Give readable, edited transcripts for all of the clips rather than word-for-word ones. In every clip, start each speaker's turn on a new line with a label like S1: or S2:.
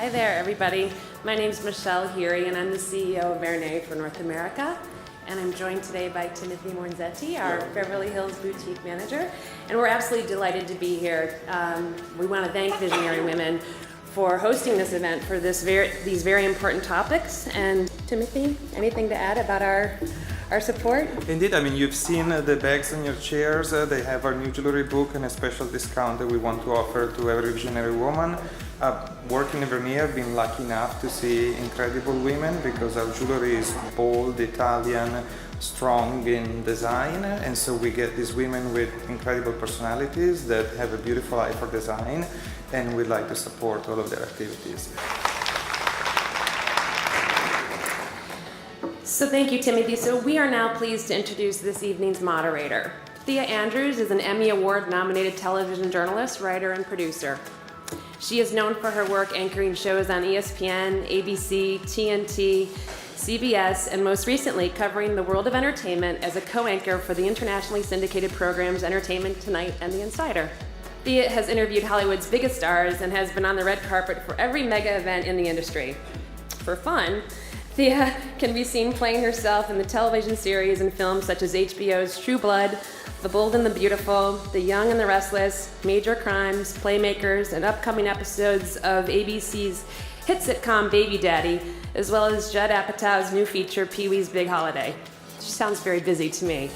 S1: Hi there, everybody. My name is Michelle Heary, and I'm the CEO of Vernay for North America. And I'm joined today by Timothy Morzetti, our Beverly Hills boutique manager. And we're absolutely delighted to be here. We want to thank Visionary Women for hosting this event for these very important topics. And Timothy, anything to add about our support?
S2: Indeed, I mean, you've seen the bags on your chairs. They have our new jewelry book and a special discount that we want to offer to every visionary woman. Working in Vernay, I've been lucky enough to see incredible women because our jewelry is bold, Italian, strong in design, and so we get these women with incredible personalities that have a beautiful eye for design, and we'd like to support all of their activities.
S1: So thank you, Timothy. So we are now pleased to introduce this evening's moderator. Thea Andrews is an Emmy Award-nominated television journalist, writer, and producer. She is known for her work anchoring shows on ESPN, ABC, TNT, CBS, and most recently covering the world of entertainment as a co-anchor for the internationally syndicated programs Entertainment Tonight and The Insider. Thea has interviewed Hollywood's biggest stars and has been on the red carpet for every mega event in the industry. For fun, Thea can be seen playing herself in the television series and films such as HBO's True Blood, The Bold and the Beautiful, The Young and the Restless, Major Crimes, Playmakers, and upcoming episodes of ABC's hit sitcom Baby Daddy, as well as Judd Apatow's new feature, Pee-wee's Big Holiday. She sounds very busy to me.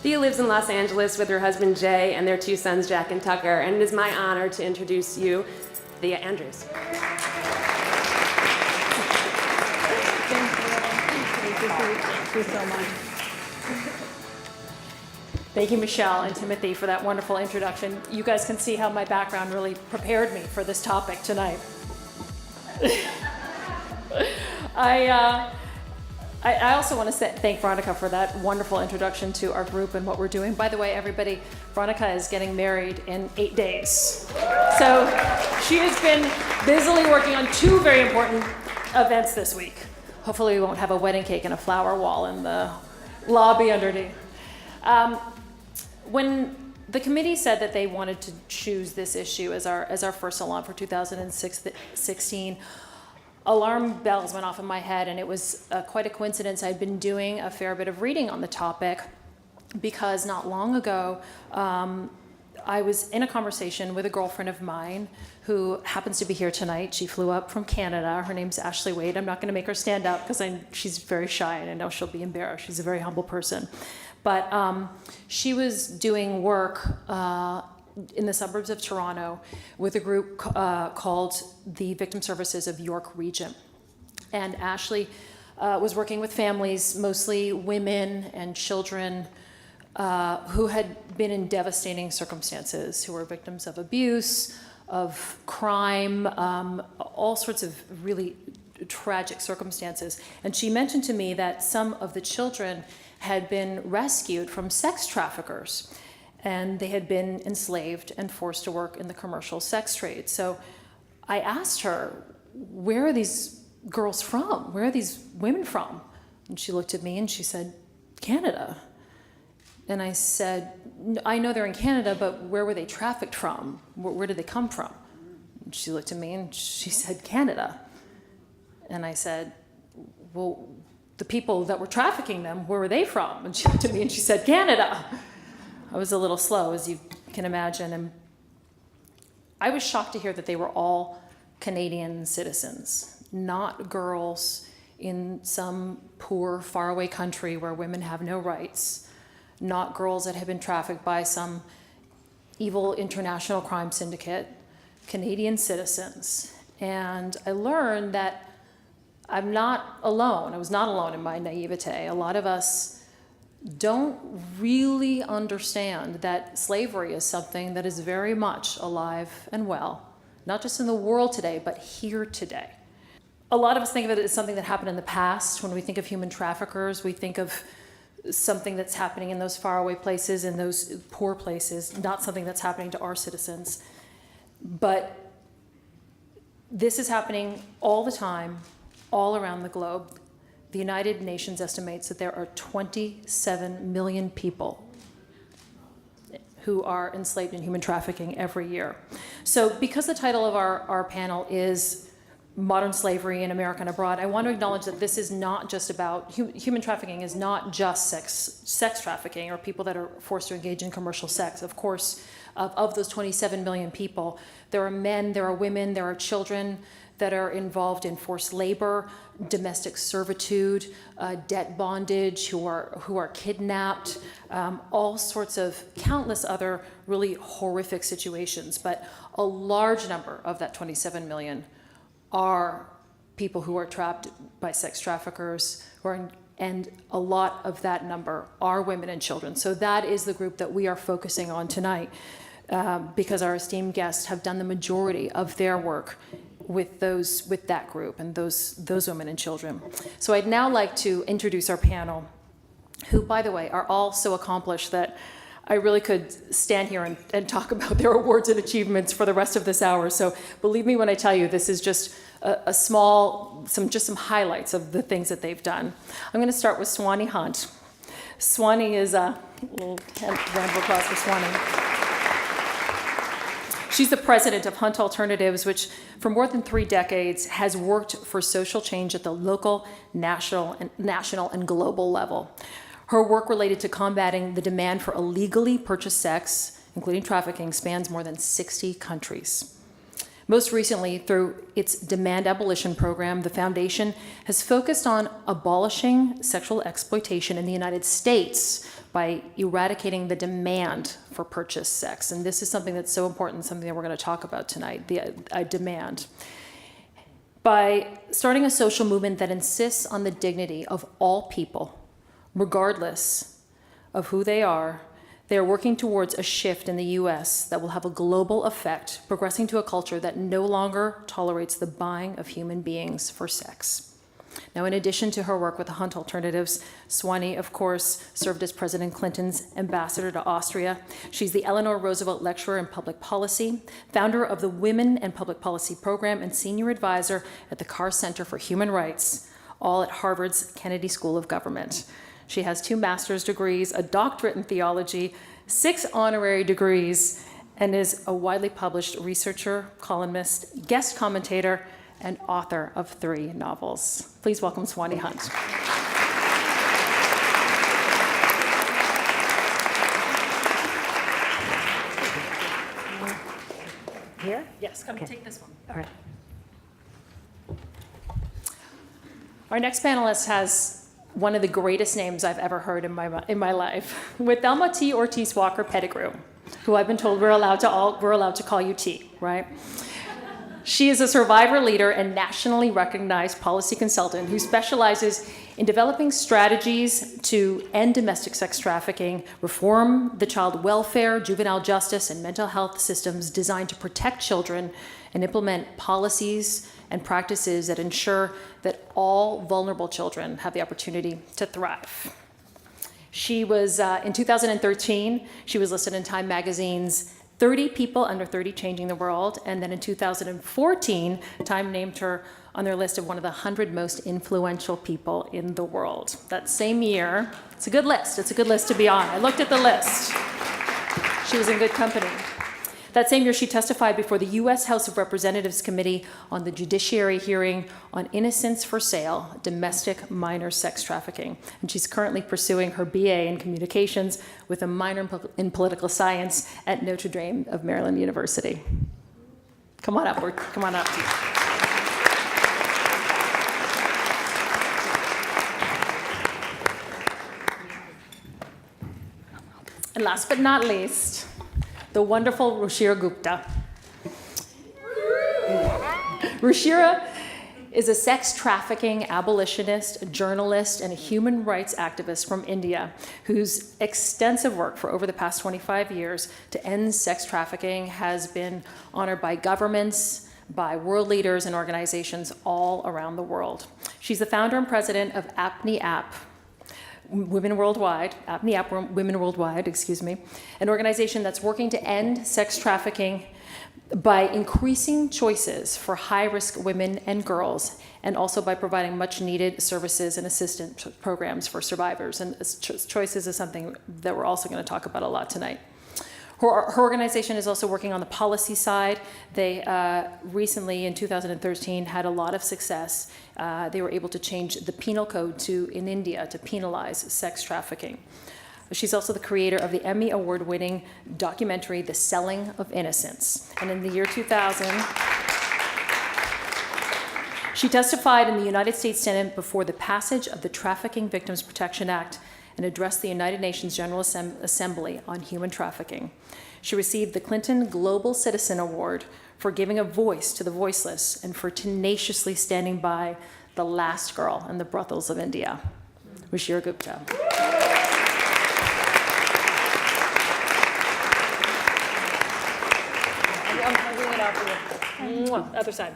S1: Thea lives in Los Angeles with her husband Jay and their two sons Jack and Tucker, and it is my honor to introduce you, Thea Andrews.
S3: Thank you so much. Thank you, Michelle and Timothy, for that wonderful introduction. You guys can see how my background really prepared me for this topic tonight. I also want to thank Veronica for that wonderful introduction to our group and what we're doing. By the way, everybody, Veronica is getting married in 8 days. So she has been busily working on 2 very important events this week. Hopefully we won't have a wedding cake and a flower wall in the lobby underneath. When the committee said that they wanted to choose this issue as our first salon for 2016, alarm bells went off in my head, and it was quite a coincidence. I'd been doing a fair bit of reading on the topic because not long ago, I was in a conversation with a girlfriend of mine who happens to be here tonight. She flew up from Canada. Her name's Ashley Wade. I'm not going to make her stand up because she's very shy and I know she'll be embarrassed. She's a very humble person. But she was doing work in the suburbs of Toronto with a group called the Victim Services of York Region. And Ashley was working with families, mostly women and children, who had been in devastating circumstances, who were victims of abuse, of crime, all sorts of really tragic circumstances. And she mentioned to me that some of the children had been rescued from sex traffickers, and they had been enslaved and forced to work in the commercial sex trade. So I asked her, where are these girls from? Where are these women from? And she looked at me and she said, Canada. And I said, I know they're in Canada, but where were they trafficked from? Where did they come from? And she looked at me and she said, Canada. And I said, well, the people that were trafficking them, where were they from? And she looked at me and she said, Canada. I was a little slow, as you can imagine. And I was shocked to hear that they were all Canadian citizens, not girls in some poor, faraway country where women have no rights, not girls that have been trafficked by some evil international crime syndicate, Canadian citizens. And I learned that I'm not alone. I was not alone in my naivete. A lot of us don't really understand that slavery is something that is very much alive and well, not just in the world today, but here today. A lot of us think of it as something that happened in the past. When we think of human traffickers, we think of something that's happening in those faraway places, in those poor places, not something that's happening to our citizens. But this is happening all the time, all around the globe. The United Nations estimates that there are 27 million people who are enslaved in human trafficking every year. So because the title of our panel is Modern Slavery in America and Abroad, I want to acknowledge that this is not just about, human trafficking is not just sex trafficking or people that are forced to engage in commercial sex. Of course, of those 27 million people, there are men, there are women, there are children that are involved in forced labor, domestic servitude, debt bondage, who are kidnapped, all sorts of countless other really horrific situations. But a large number of that 27 million are people who are trapped by sex traffickers, and a lot of that number are women and children. So that is the group that we are focusing on tonight, because our esteemed guests have done the majority of their work with that group and those women and children. So I'd now like to introduce our panel, who, by the way, are all so accomplished that I really could stand here and talk about their awards and achievements for the rest of this hour. So believe me when I tell you, this is just some highlights of the things that they've done. I'm going to start with Swanee Hunt. Swanee is a little round of applause for Swanee. She's the president of Hunt Alternatives, which for more than 3 decades has worked for social change at the local, national, and global level. Her work related to combating the demand for illegally purchased sex, including trafficking, spans more than 60 countries. Most recently, through its demand abolition program, the foundation has focused on abolishing sexual exploitation in the United States by eradicating the demand for purchased sex. And this is something that's so important, something that we're going to talk about tonight, the demand. By starting a social movement that insists on the dignity of all people, regardless of who they are working towards a shift in the U.S. that will have a global effect, progressing to a culture that no longer tolerates the buying of human beings for sex. Now, in addition to her work with the Hunt Alternatives, Swanee, of course, served as President Clinton's ambassador to Austria. She's the Eleanor Roosevelt Lecturer in Public Policy, founder of the Women and Public Policy Program, and senior advisor at the Carr Center for Human Rights, all at Harvard's Kennedy School of Government. She has 2 master's degrees, a doctorate in theology, 6 honorary degrees, and is a widely published researcher, columnist, guest commentator, and author of 3 novels. Please welcome Swanee Hunt.
S4: Here?
S3: Yes, come
S4: Okay.
S3: take this one.
S4: All right.
S3: Our next panelist has one of the greatest names I've ever heard in my life, Withelma T. Ortiz Walker Pettigrew, who I've been told we're allowed to call you T, right? She is a survivor leader and nationally recognized policy consultant who specializes in developing strategies to end domestic sex trafficking, reform the child welfare, juvenile justice, and mental health systems designed to protect children, and implement policies and practices that ensure that all vulnerable children have the opportunity to thrive. She was, in 2013, she was listed in Time Magazine's 30 People Under 30 Changing the World, and then in 2014, Time named her on their list of one of the 100 most influential people in the world. That same year, it's a good list to be on. I looked at the list. She was in good company. That same year, she testified before the U.S. House of Representatives Committee on the Judiciary hearing on innocence for sale, domestic minor sex trafficking. And she's currently pursuing her BA in communications with a minor in political science at Notre Dame of Maryland University. Come on up. Come on up. And last but not least, the wonderful Ruchira Gupta. Ruchira is a sex trafficking abolitionist, a journalist, and a human rights activist from India whose extensive work for over the past 25 years to end sex trafficking has been honored by governments, by world leaders and organizations all around the world. She's the founder and president of APNI App, Women Worldwide, APNI App Women Worldwide, an organization that's working to end sex trafficking by increasing choices for high-risk women and girls, and also by providing much-needed services and assistance programs for survivors. And choices is something that we're also going to talk about a lot tonight. Her organization is also working on the policy side. They recently, in 2013, had a lot of success. They were able to change the penal code in India to penalize sex trafficking. She's also the creator of the Emmy Award-winning documentary, The Selling of Innocence. And in the year 2000, she testified in the United States Senate before the passage of the Trafficking Victims Protection Act and addressed the United Nations General Assembly on human trafficking. She received the Clinton Global Citizen Award for giving a voice to the voiceless and for tenaciously standing by the last girl in the brothels of India. Ruchira Gupta. I'm bringing it out for you. Other side.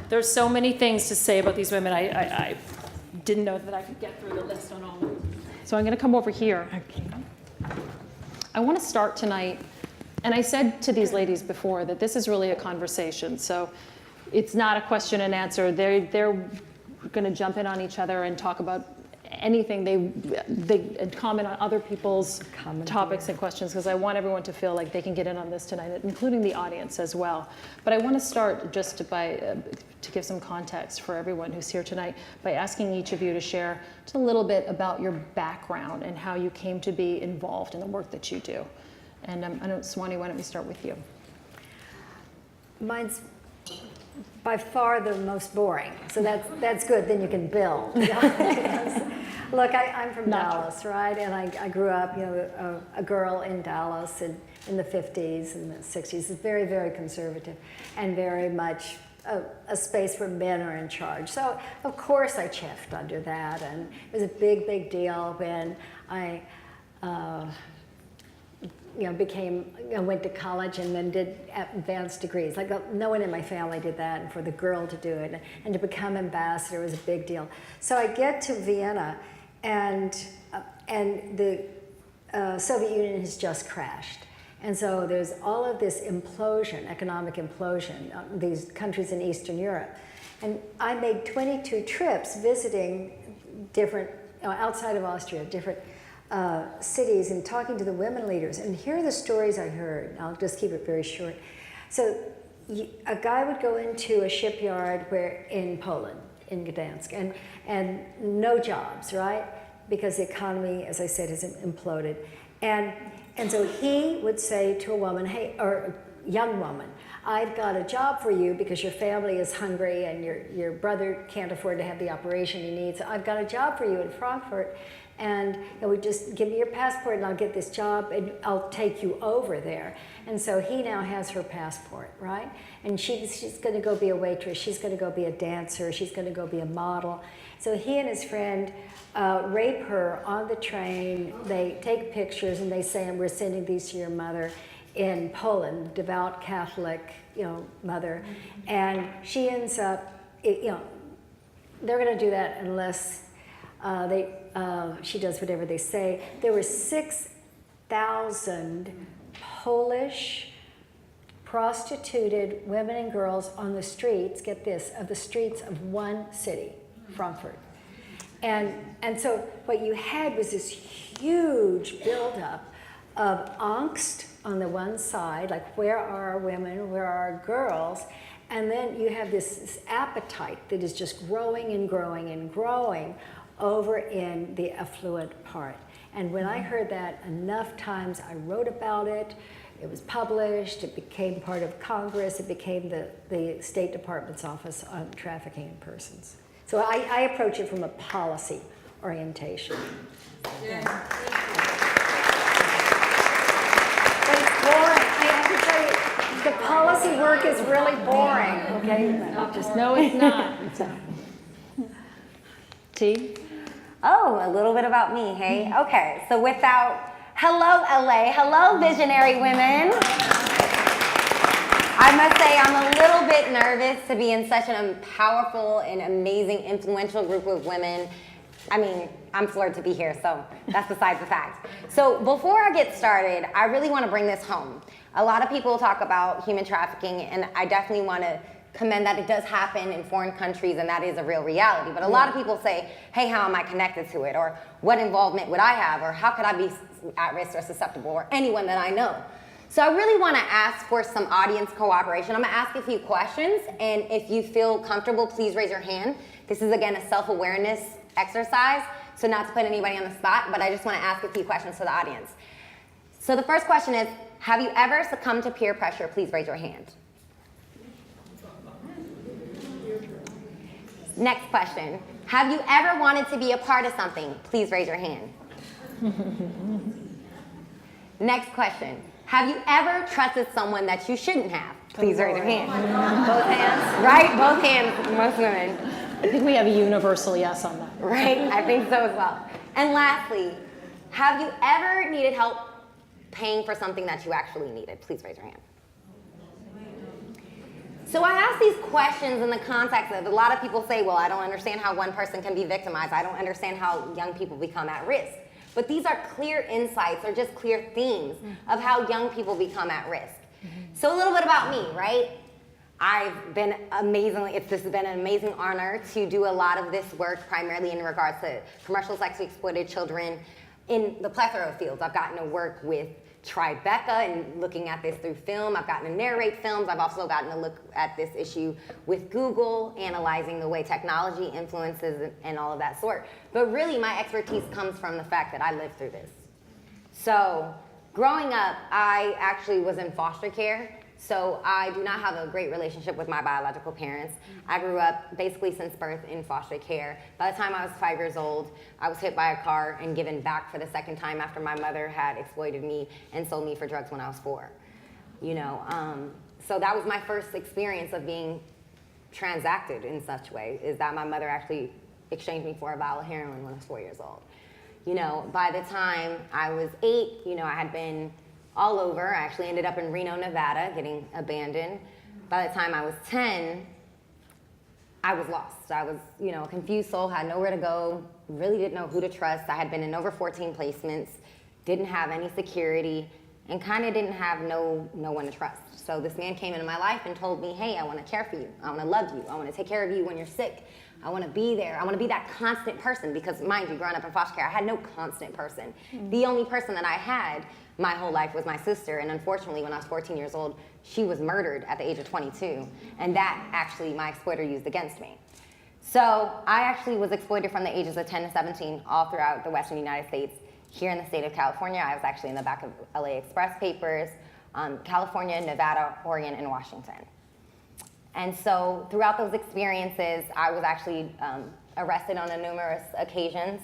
S3: There's so many things to say about these women. I didn't know that I could get through the list on all of them. So I'm going to come over here. I want to start tonight, and I said to these ladies before that this is really a conversation. So it's not a question and answer. They're going to jump in on each other and talk about anything they comment on other people's topics and questions, because I want everyone to feel like they can get in on this tonight, including the audience as well. But I want to start just to give some context for everyone who's here tonight by asking each of you to share just a little bit about your background and how you came to be involved in the work that you do. And I know, Swanee, why don't we start with you?
S4: Mine's by far the most boring, so that's good. Then you can build. Look, I'm from Dallas, right? And I grew up, a girl in Dallas in the 50s and the 60s. It's very, very conservative and very much a space where men are in charge. So of course I chafed under that, and it was a big, big deal when I went to college and then did advanced degrees. Like no one in my family did that, and for the girl to do it and to become ambassador was a big deal. So I get to Vienna, and the Soviet Union has just crashed. And so there's all of this implosion, economic implosion, these countries in Eastern Europe. And I made 22 trips visiting different, outside of Austria, different cities and talking to the women leaders. And here are the stories I heard. I'll just keep it very short. So a guy would go into a shipyard in Poland, in Gdansk, and no jobs, right? Because the economy, as I said, has imploded. And so he would say to a woman, hey, or a young woman, I've got a job for you because your family is hungry and your brother can't afford to have the operation he needs. So I've got a job for you in Frankfurt, and it would just give me your passport and I'll get this job and I'll take you over there. And so he now has her passport, right? And she's going to go be a waitress, she's going to go be a dancer, she's going to go be a model. So he and his friend rape her on the train. They take pictures and they say, and we're sending these to your mother in Poland, devout Catholic, mother. And she ends up, they're going to do that unless she does whatever they say. There were 6,000 Polish prostituted women and girls on the streets, get this, of the streets of one city, Frankfurt. And so what you had was this huge buildup of angst on the one side, like where are our women, where are our girls? And then you have this appetite that is just growing and growing and growing over in the affluent part. And when I heard that enough times, I wrote about it. It was published, it became part of Congress, it became the State Department's Office on Trafficking in Persons. So I approach it from a policy orientation. Yeah. But it's boring. I have to tell you, the policy work is really boring, okay?
S3: No, it's not. T?
S5: Oh, a little bit about me, hey? Okay, so hello LA, hello visionary women. I must say I'm a little bit nervous to be in such a powerful and amazing, influential group of women. I mean, I'm floored to be here, so that's besides the fact. So before I get started, I really want to bring this home. A lot of people talk about human trafficking, and I definitely want to commend that it does happen in foreign countries, and that is a real reality. But a lot of people say, hey, how am I connected to it? Or what involvement would I have? Or how could I be at risk or susceptible, or anyone that I know. So I really want to ask for some audience cooperation. I'm going to ask a few questions, and if you feel comfortable, please raise your hand. This is, again, a self-awareness exercise, so not to put anybody on the spot, but I just want to ask a few questions to the audience. So the first question is, have you ever succumbed to peer pressure? Please raise your hand. Next question. Have you ever wanted to be a part of something? Please raise your hand. Next question. Have you ever trusted someone that you shouldn't have? Please raise your hand. Both hands? Right? Both hands, most women.
S3: I think we have a universal yes on that.
S5: Right? I think so as well. And lastly, have you ever needed help paying for something that you actually needed? Please raise your hand. So I ask these questions in the context of a lot of people say, well, I don't understand how one person can be victimized. I don't understand how young people become at risk. But these are clear insights or just clear themes of how young people become at risk. So a little bit about me, right? I've been this has been an amazing honor to do a lot of this work primarily in regards to commercial sexually exploited children in the plethora of fields. I've gotten to work with Tribeca and looking at this through film. I've gotten to narrate films. I've also gotten to look at this issue with Google, analyzing the way technology influences and all of that sort. But really, my expertise comes from the fact that I lived through this. So growing up, I actually was in foster care. So I do not have a great relationship with my biological parents. I grew up basically since birth in foster care. By the time I was 5 years old, I was hit by a car and given back for the second time after my mother had exploited me and sold me for drugs when I was 4. So that was my first experience of being transacted in such a way, is that my mother actually exchanged me for a vial of heroin when I was 4 years old. By the time I was 8, I had been all over. I actually ended up in Reno, Nevada, getting abandoned. By the time I was 10, I was lost. I was, a confused soul, had nowhere to go, really didn't know who to trust. I had been in over 14 placements, didn't have any security, and kind of didn't have no one to trust. So this man came into my life and told me, hey, I want to care for you. I want to love you. I want to take care of you when you're sick. I want to be there. I want to be that constant person, because mind you, growing up in foster care, I had no constant person. The only person that I had my whole life was my sister, and unfortunately when I was 14 years old, she was murdered at the age of 22, and that actually my exploiter used against me. So I actually was exploited from the ages of 10 to 17 all throughout the Western United States. Here in the state of California, I was actually in the back of LA Express papers, California, Nevada, Oregon, and Washington. And so throughout those experiences, I was actually arrested on numerous occasions.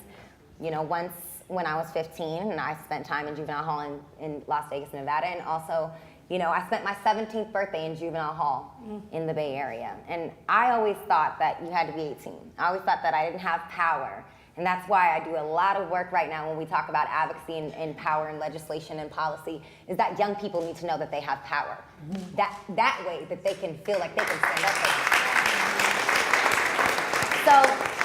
S5: Once when I was 15, and I spent time in juvenile hall in Las Vegas, Nevada, and also, I spent my 17th birthday in juvenile hall in the Bay Area. And I always thought that you had to be 18. I always thought that I didn't have power. And that's why I do a lot of work right now when we talk about advocacy and power and legislation and policy, is that young people need to know that they have power. That way that they can feel like they can stand up for themselves. So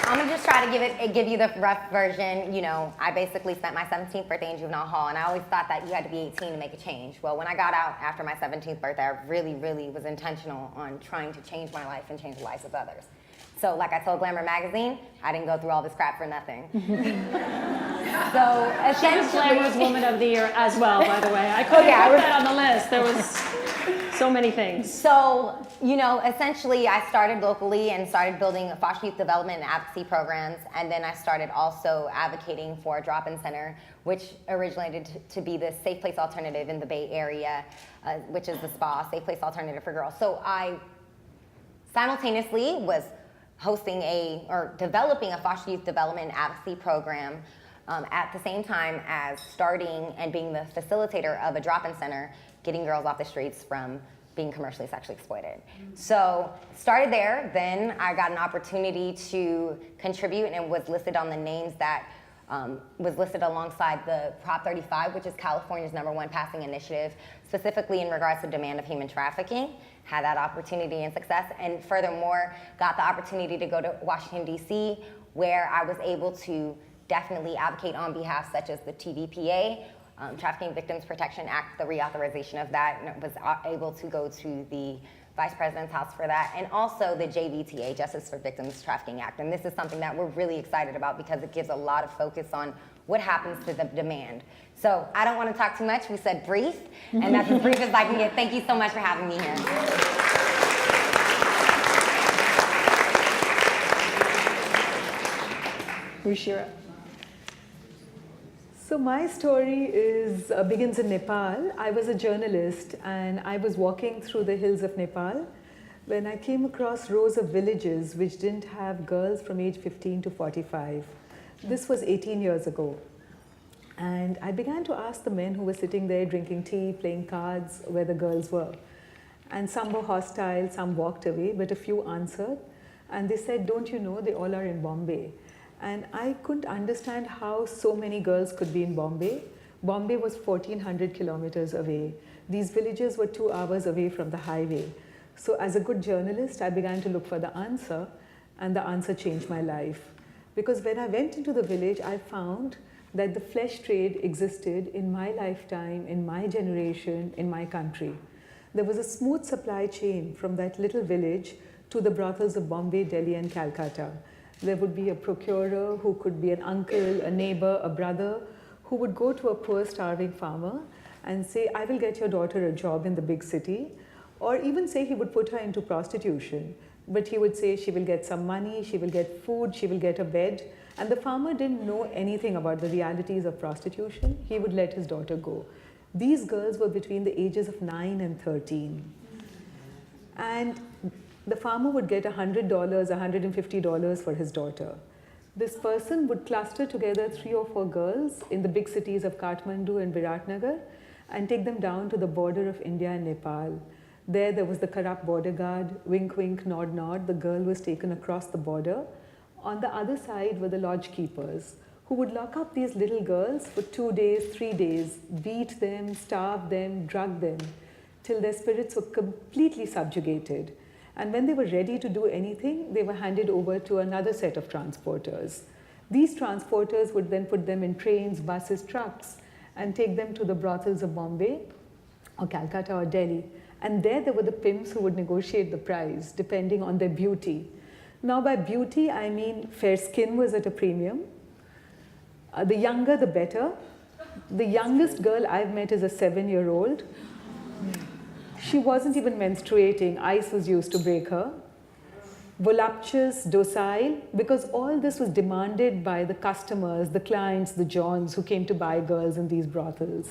S5: I'm gonna just try to give you the rough version. I basically spent my 17th birthday in juvenile hall, and I always thought that you had to be 18 to make a change. Well, when I got out after my 17th birthday, I really, really was intentional on trying to change my life and change the lives of others. So like I told Glamour magazine, I didn't go through all this crap for nothing. So essentially,
S3: Glamour's Woman of the Year as well, by the way. I couldn't put that on the list. There was so many things.
S5: So, essentially I started locally and started building foster youth development and advocacy programs, and then I started also advocating for a drop-in center, which originated to be the safe place alternative in the Bay Area, which is the SPA, Safe Place Alternative for Girls. So I simultaneously was developing a foster youth development and advocacy program at the same time as starting and being the facilitator of a drop-in center, getting girls off the streets from being commercially sexually exploited. So started there, then I got an opportunity to contribute and was listed on the names that was listed alongside the Prop 35, which is California's #1 passing initiative, specifically in regards to demand of human trafficking. Had that opportunity and success, and furthermore, got the opportunity to go to Washington, D.C., where I was able to definitely advocate on behalf such as the TVPA, Trafficking Victims Protection Act, the reauthorization of that, and was able to go to the Vice President's House for that, and also the JVTA, Justice for Victims Trafficking Act. And this is something that we're really excited about because it gives a lot of focus on what happens to the demand. So I don't want to talk too much. We said brief, and that's as brief as I can get. Thank you so much for having me here.
S6: Ruchira. So my story begins in Nepal. I was a journalist and I was walking through the hills of Nepal when I came across rows of villages which didn't have girls from age 15 to 45. This was 18 years ago. And I began to ask the men who were sitting there drinking tea, playing cards, where the girls were. And some were hostile, some walked away, but a few answered. And they said, don't you know, they all are in Bombay. And I couldn't understand how so many girls could be in Bombay. Bombay was 1,400 kilometers away. These villages were 2 hours away from the highway. So as a good journalist, I began to look for the answer, and the answer changed my life. Because when I went into the village, I found that the flesh trade existed in my lifetime, in my generation, in my country. There was a smooth supply chain from that little village to the brothels of Bombay, Delhi, and Calcutta. There would be a procurer who could be an uncle, a neighbor, a brother, who would go to a poor starving farmer and say, I will get your daughter a job in the big city, or even say he would put her into prostitution. But he would say she will get some money, she will get food, she will get a bed. And the farmer didn't know anything about the realities of prostitution. He would let his daughter go. These girls were between the ages of 9 and 13. And the farmer would get $100, $150 for his daughter. This person would cluster together 3 or 4 girls in the big cities of Kathmandu and Viratnagar and take them down to the border of India and Nepal. There was the corrupt border guard, wink, wink, nod, nod. The girl was taken across the border. On the other side were the lodge keepers who would lock up these little girls for 2 days, 3 days, beat them, starve them, drug them, till their spirits were completely subjugated. And when they were ready to do anything, they were handed over to another set of transporters. These transporters would then put them in trains, buses, trucks, and take them to the brothels of Bombay or Calcutta or Delhi. And there were the pimps who would negotiate the price depending on their beauty. Now by beauty, I mean fair skin was at a premium. The younger, the better. The youngest girl I've met is a 7-year-old. She wasn't even menstruating. Ice was used to break her. Voluptuous, docile, because all this was demanded by the customers, the clients, the Johns who came to buy girls in these brothels.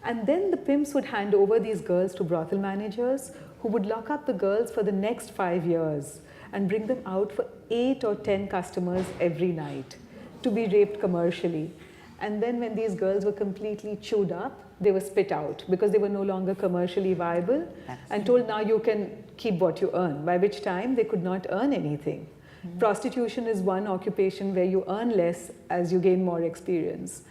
S6: And then the pimps would hand over these girls to brothel managers who would lock up the girls for the next 5 years and bring them out for 8 or 10 customers every night to be raped commercially. And then when these girls were completely chewed up, they were spit out because they were no longer commercially viable and told, now you can keep what you earn, by which time they could not earn anything. Mm-hmm. Prostitution is one occupation where you earn less as you gain more experience.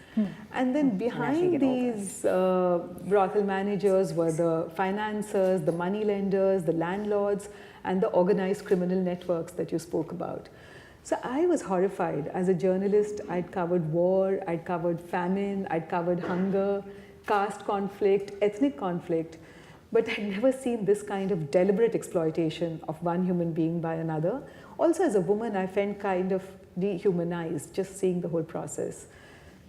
S6: And then behind these brothel managers were the financiers, the money lenders, the landlords, and the organized criminal networks that you spoke about. So I was horrified. As a journalist, I'd covered war, I'd covered famine, I'd covered hunger, caste conflict, ethnic conflict, but I'd never seen this kind of deliberate exploitation of one human being by another. Also as a woman, I felt kind of dehumanized just seeing the whole process.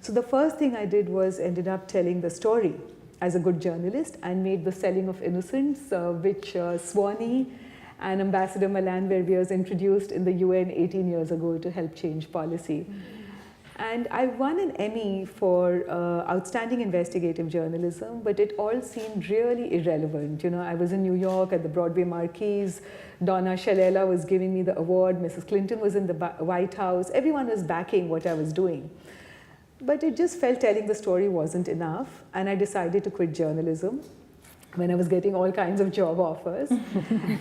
S6: So the first thing I did was ended up telling the story as a good journalist and made the selling of innocence, which Swanee and Ambassador Malan Verveers introduced in the UN 18 years ago to help change policy. Mm-hmm. And I won an Emmy for outstanding investigative journalism, but it all seemed really irrelevant. You know, I was in New York at the Broadway Marquise. Donna Shalala was giving me the award. Mrs. Clinton was in the White House. Everyone was backing what I was doing. But it just felt telling the story wasn't enough, and I decided to quit journalism when I was getting all kinds of job offers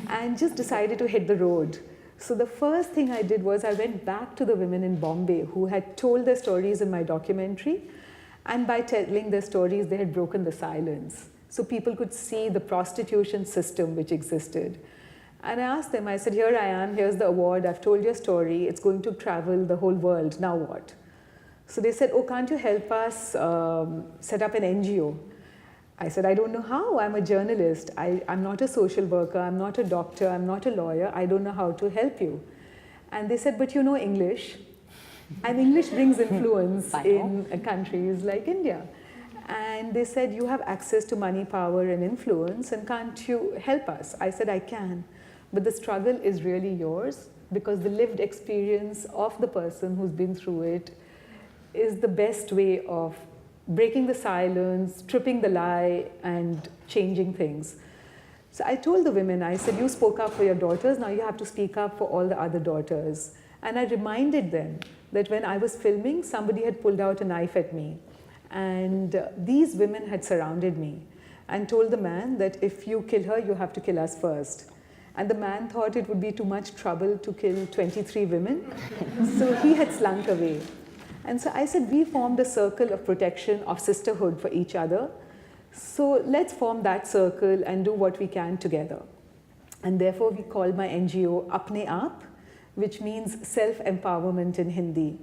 S6: and just decided to hit the road. So the first thing I did was I went back to the women in Bombay who had told their stories in my documentary, and by telling their stories, they had broken the silence. So people could see the prostitution system which existed. And I asked them, I said, here I am, here's the award, I've told your story, it's going to travel the whole world, now what? So they said, oh, can't you help us set up an NGO? I said, I don't know how. I'm a journalist. I'm not a social worker. I'm not a doctor. I'm not a lawyer. I don't know how to help you. And they said, but you know English. And English brings influence in countries like India. And they said, you have access to money, power, and influence, and can't you help us? I said, I can. But the struggle is really yours, because the lived experience of the person who's been through it is the best way of breaking the silence, tripping the lie, and changing things. So I told the women, I said, you spoke up for your daughters, now you have to speak up for all the other daughters. And I reminded them that when I was filming, somebody had pulled out a knife at me. And these women had surrounded me and told the man that if you kill her, you have to kill us first. And the man thought it would be too much trouble to kill 23 women. So he had slunk away. And so I said, we formed a circle of protection, of sisterhood for each other. So let's form that circle and do what we can together. And therefore, we called my NGO Apne Aap, which means self-empowerment in Hindi.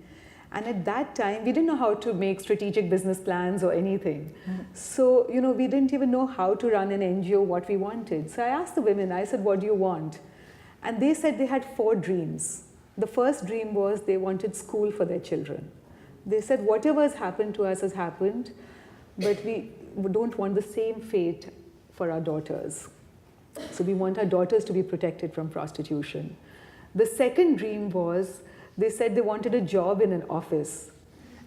S6: And at that time, we didn't know how to make strategic business plans or anything. So, we didn't even know how to run an NGO, what we wanted. So I asked the women, I said, what do you want? And they said they had 4 dreams. The first dream was they wanted school for their children. They said, whatever has happened to us has happened, but we don't want the same fate for our daughters. So we want our daughters to be protected from prostitution. The second dream was, they said they wanted a job in an office.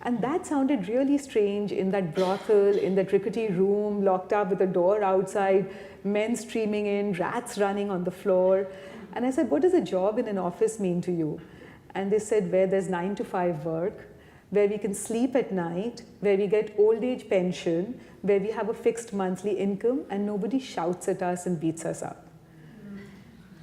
S6: And that sounded really strange in that brothel, in that rickety room, locked up with a door outside, men streaming in, rats running on the floor. And I said, what does a job in an office mean to you? And they said, where there's 9 to 5 work, where we can sleep at night, where we get old age pension, where we have a fixed monthly income, and nobody shouts at us and beats us up.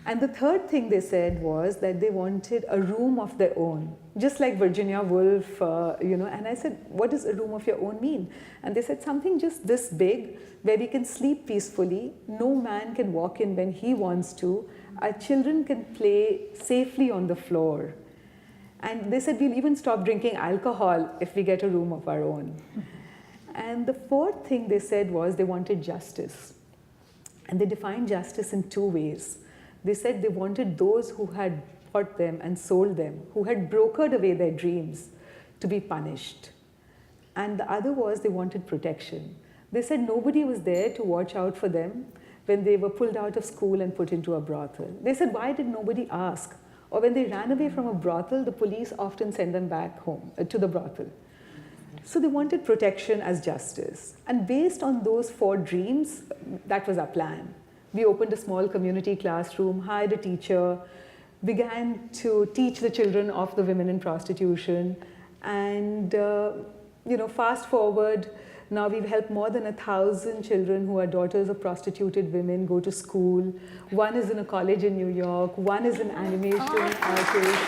S6: And the third thing they said was that they wanted a room of their own, just like Virginia Woolf, and I said, what does a room of your own mean? And they said, something just this big, where we can sleep peacefully, no man can walk in when he wants to, our children can play safely on the floor. And they said, we'll even stop drinking alcohol if we get a room of our own. And the fourth thing they said was they wanted justice. And they defined justice in 2 ways. They said they wanted those who had bought them and sold them, who had brokered away their dreams, to be punished. And the other was they wanted protection. They said nobody was there to watch out for them when they were pulled out of school and put into a brothel. They said, why did nobody ask? Or when they ran away from a brothel, the police often send them back home, to the brothel. So they wanted protection as justice. And based on those 4 dreams, that was our plan. We opened a small community classroom, hired a teacher, began to teach the children of the women in prostitution. And, fast forward, now we've helped more than 1,000 children who are daughters of prostituted women go to school. 1 is in a college in New York. 1 is an animation artist.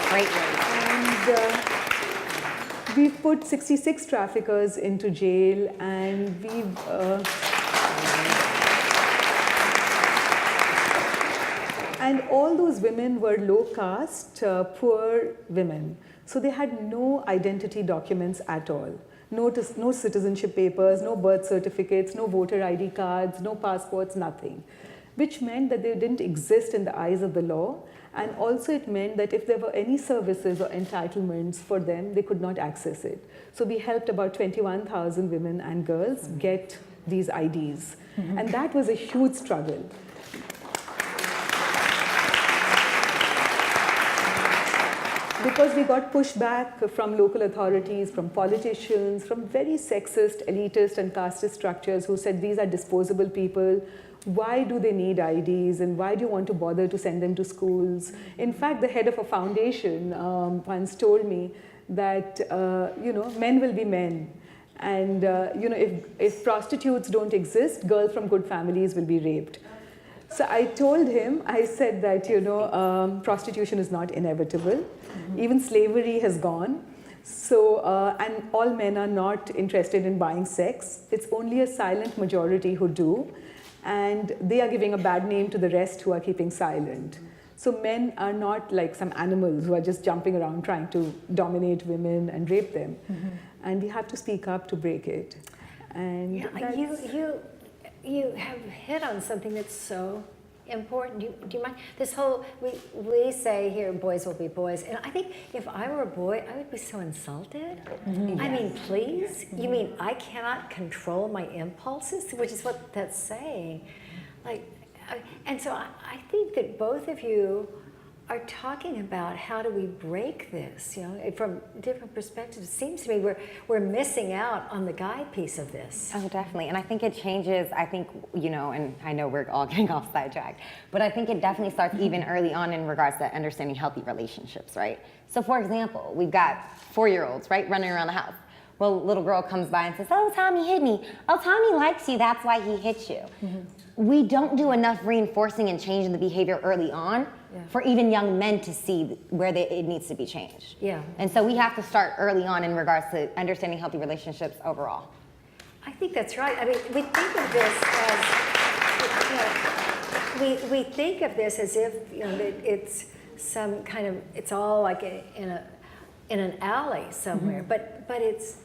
S5: Great.
S6: And we've put 66 traffickers into jail, and we've and all those women were low caste, poor women. So they had no identity documents at all. No citizenship papers, no birth certificates, no voter ID cards, no passports, nothing. Which meant that they didn't exist in the eyes of the law. And also it meant that if there were any services or entitlements for them, they could not access it. So we helped about 21,000 women and girls get these IDs. And that was a huge struggle. Because we got pushback from local authorities, from politicians, from very sexist, elitist and casteist structures who said these are disposable people. Why do they need IDs, and why do you want to bother to send them to schools? In fact, the head of a foundation once told me that men will be men, and if prostitutes don't exist, girls from good families will be raped. So I told him, I said that prostitution is not inevitable. Even slavery has gone. So, and all men are not interested in buying sex. It's only a silent majority who do. And they are giving a bad name to the rest who are keeping silent. So men are not like some animals who are just jumping around trying to dominate women and rape them. And we have to speak up to break it. And
S4: Yeah, you have hit on something that's so important. Do you mind? This whole, we say here, boys will be boys. And I think if I were a boy, I would be so insulted. I mean, please? You mean I cannot control my impulses? Which is what that's saying. And so I think that both of you are talking about how do we break this, from different perspectives. It seems to me we're missing out on the guy piece of this.
S5: Oh, definitely. And I think it changes, and I know we're all getting off sidetracked, but I think it definitely starts even early on in regards to understanding healthy relationships, right? So for example, we've got 4-year-olds, right, running around the house. Well, a little girl comes by and says, oh, Tommy hit me. Oh, Tommy likes you, that's why he hit you. We don't do enough reinforcing and changing the behavior early on for even young men to see where it needs to be changed.
S4: Yeah.
S5: And so we have to start early on in regards to understanding healthy relationships overall.
S4: I think that's right. I mean, we think of this as, we think of this as if, that it's some kind of, it's all like in an alley somewhere, but it's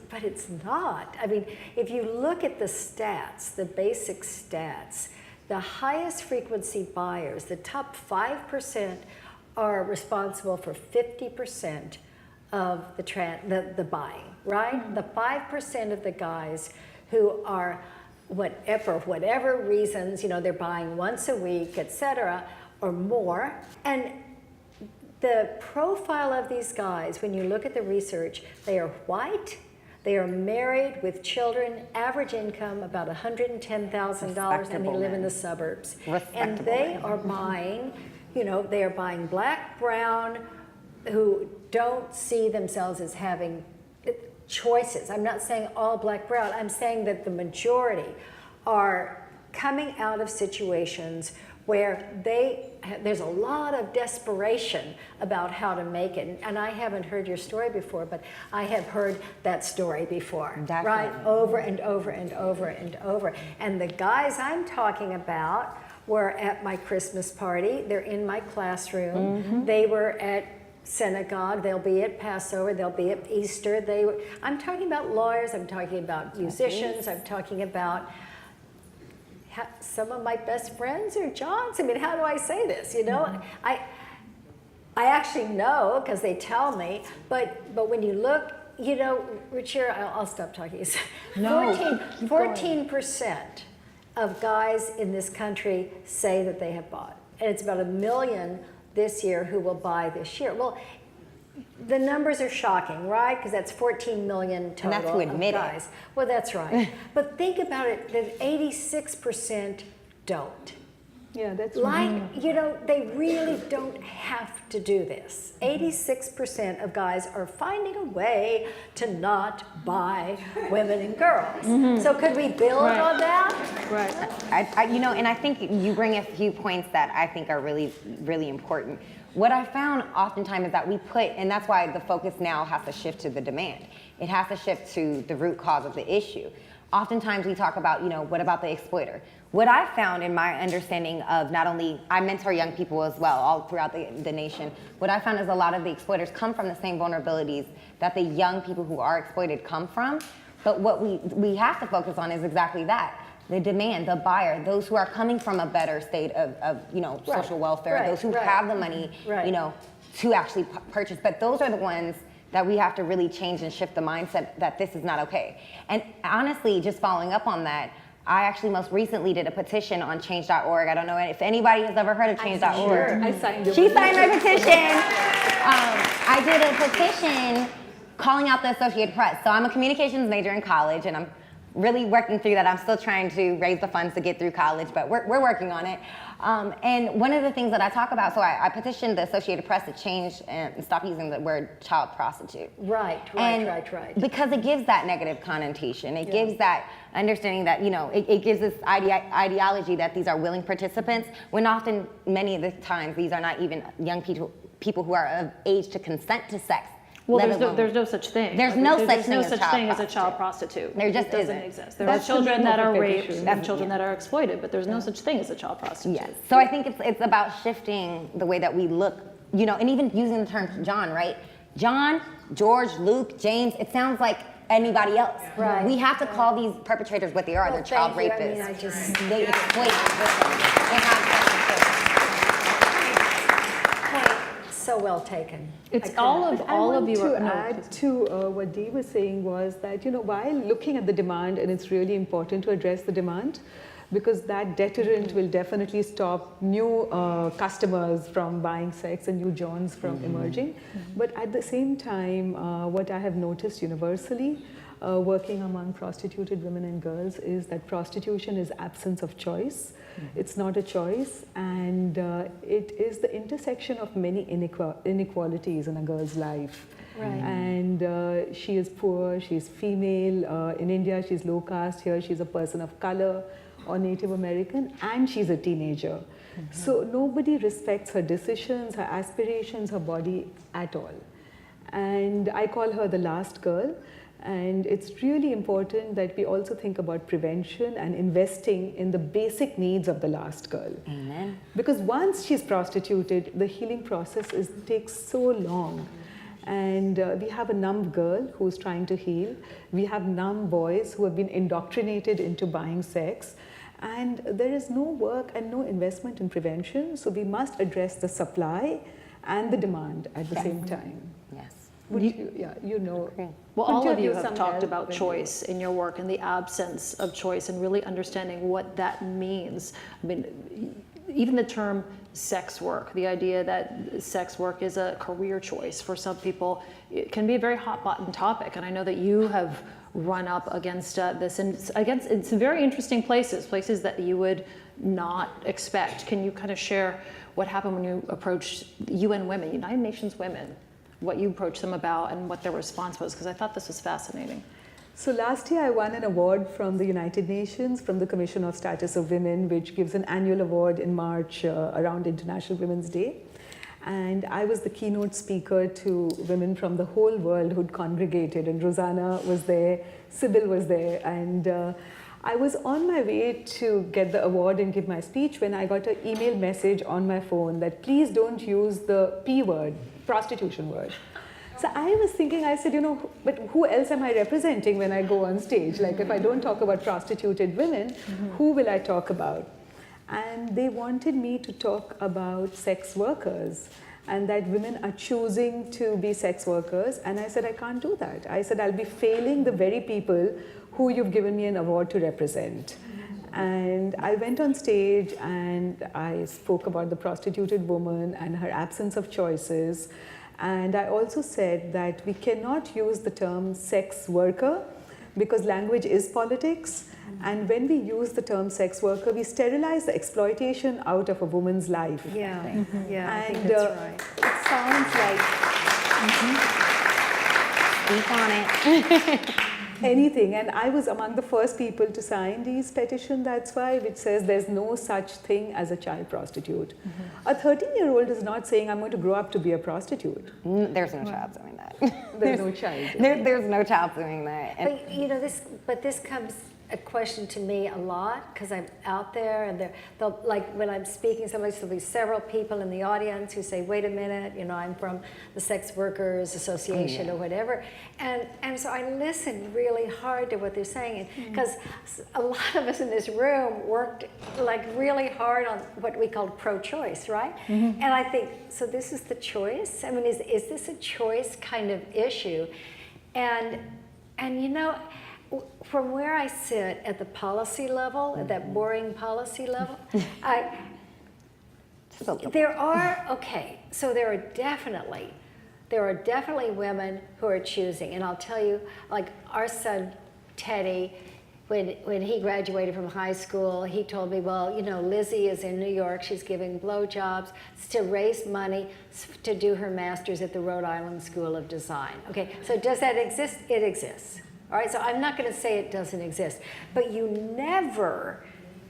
S4: not. I mean, if you look at the stats, the basic stats, the highest frequency buyers, the top 5% are responsible for 50% of the buying, right? The 5% of the guys who are, for whatever reasons, they're buying once a week, etc., or more. And the profile of these guys, when you look at the research, they are white, they are married with children, average income about $110,000, and they live in the suburbs. And they are buying, they are buying black, brown, who don't see themselves as having choices. I'm not saying all black, brown. I'm saying that the majority are coming out of situations where there's a lot of desperation about how to make it. And I haven't heard your story before, but I have heard that story before,
S5: Definitely.
S4: Right? Over and over and over and over. And the guys I'm talking about were at my Christmas party. They're in my classroom. They were at synagogue, they'll be at Passover, they'll be at Easter. I'm talking about lawyers, I'm talking about musicians, I'm talking about some of my best friends are Johns. I mean, how do I say this? I actually know because they tell me. But when you look, Ruchira, I'll stop talking. 14% of guys in this country say that they have bought, and it's about 1 million this year who will buy this year. Well, the numbers are shocking, right? Because that's 14 million total
S5: and that's who admit
S4: of guys. Well, that's right. But think about it, that 86% don't.
S6: Yeah, that's
S4: they really don't have to do this. 86% of guys are finding a way to not buy women and girls. So could we build on that?
S6: Right.
S5: And I think you bring a few points that I think are really, really important. What I found oftentimes is that and that's why the focus now has to shift to the demand. It has to shift to the root cause of the issue. Oftentimes we talk about, what about the exploiter? What I found in my understanding of not only, I mentor young people as well, all throughout the nation, what I found is a lot of the exploiters come from the same vulnerabilities that the young people who are exploited come from. But what we have to focus on is exactly that. The demand, the buyer, those who are coming from a better state of social welfare, those who have the money, to actually purchase. But those are the ones that we have to really change and shift the mindset that this is not okay. And honestly, just following up on that, I actually most recently did a petition on change.org. I don't know if anybody has ever heard of change.org.
S6: Sure. I signed it.
S5: She signed my petition. I did a petition calling out the Associated Press. So I'm a communications major in college, and I'm really working through that. I'm still trying to raise the funds to get through college, but we're working on it. And one of the things that I talk about, so I petitioned the Associated Press to change and stop using the word child prostitute.
S4: Right.
S5: Because it gives that negative connotation. It gives that understanding that, it gives this ideology that these are willing participants, when often, many of the times, these are not even young people who are of age to consent to sex.
S3: Well, there's no such thing.
S5: There's no such thing
S3: as a child prostitute.
S5: There just
S3: doesn't
S5: isn't.
S3: exist. There are children that are raped and children that are exploited, but there's no such thing as a child prostitute.
S5: Yes. So I think it's about shifting the way that we look, and even using the term John, right? John, George, Luke, James, it sounds like anybody else.
S4: Right.
S5: We have to call these perpetrators what they are.
S4: Well,
S5: They're child
S4: thank you. I
S5: rapists.
S4: mean, I just-
S5: They exploit victims. They have
S4: Point so well taken.
S3: It's
S4: I
S3: all
S4: couldn't-
S3: of all of you.
S6: To
S3: No,
S6: add to what Dee was saying was that, while looking at the demand, and it's really important to address the demand, because that deterrent will definitely stop new customers from buying sex and new Johns from emerging. But at the same time, what I have noticed universally, working among prostituted women and girls, is that prostitution is absence of choice. It's not a choice, and it is the intersection of many inequalities in a girl's life.
S4: Right.
S6: And she is poor, she's female, in India she's low caste, here she's a person of color or Native American, and she's a teenager. So nobody respects her decisions, her aspirations, her body at all. And I call her the last girl. And it's really important that we also think about prevention and investing in the basic needs of the last girl.
S5: Amen.
S6: Because once she's prostituted, the healing process takes so long. And we have a numb girl who's trying to heal. We have numb boys who have been indoctrinated into buying sex. And there is no work and no investment in prevention. So we must address the supply and the demand at the same time.
S5: Yes.
S6: Would you know.
S3: Well,
S6: Could
S3: all of you
S6: give
S3: have
S6: some
S3: talked
S6: help
S3: about
S6: when
S3: choice in your work and the absence of choice and really understanding what that means. I mean, even the term sex work, the idea that sex work is a career choice for some people, it can be a very hot button topic. And I know that you have run up against this and in some very interesting places that you would not expect. Can you kind of share what happened when you approached UN Women, United Nations Women, what you approached them about and what their response was? Because I thought this was fascinating.
S6: So last year I won an award from the United Nations, from the Commission of Status of Women, which gives an annual award in March around International Women's Day. And I was the keynote speaker to women from the whole world who'd congregated, and Rosanna was there, Sybil was there, and I was on my way to get the award and give my speech when I got an email message on my phone that please don't use the P word, prostitution word. So I was thinking, I said, but who else am I representing when I go on stage? Like if I don't talk about prostituted women, who will I talk about? And they wanted me to talk about sex workers and that women are choosing to be sex workers. And I said, I can't do that. I said, I'll be failing the very people who you've given me an award to represent. And I went on stage and I spoke about the prostituted woman and her absence of choices. And I also said that we cannot use the term sex worker because language is politics. And when we use the term sex worker, we sterilize the exploitation out of a woman's life.
S4: Yeah, yeah, I think
S6: And
S4: that's right.
S6: it sounds like
S5: Speak on it.
S6: anything. And I was among the first people to sign Dee's petition, that's why, which says there's no such thing as a child prostitute. A 13-year-old is not saying, I'm going to grow up to be a prostitute.
S5: There's no child doing that.
S6: There's no child.
S5: There's no child doing that. And
S4: But this comes a question to me a lot because I'm out there and they'll like when I'm speaking, sometimes there'll be several people in the audience who say, wait a minute, I'm from the Sex Workers Association or whatever. And so I listen really hard to what they're saying because a lot of us in this room worked like really hard on what we called pro-choice, right? And I think, so this is the choice? I mean, is this a choice kind of issue? And from where I sit at the policy level, at that boring policy level, there are definitely women who are choosing. And I'll tell you, like our son, Teddy, when he graduated from high school, he told me, well, Lizzie is in New York. She's giving blowjobs to raise money to do her master's at the Rhode Island School of Design. Okay, so does that exist? It exists. All right, so I'm not going to say it doesn't exist, but you never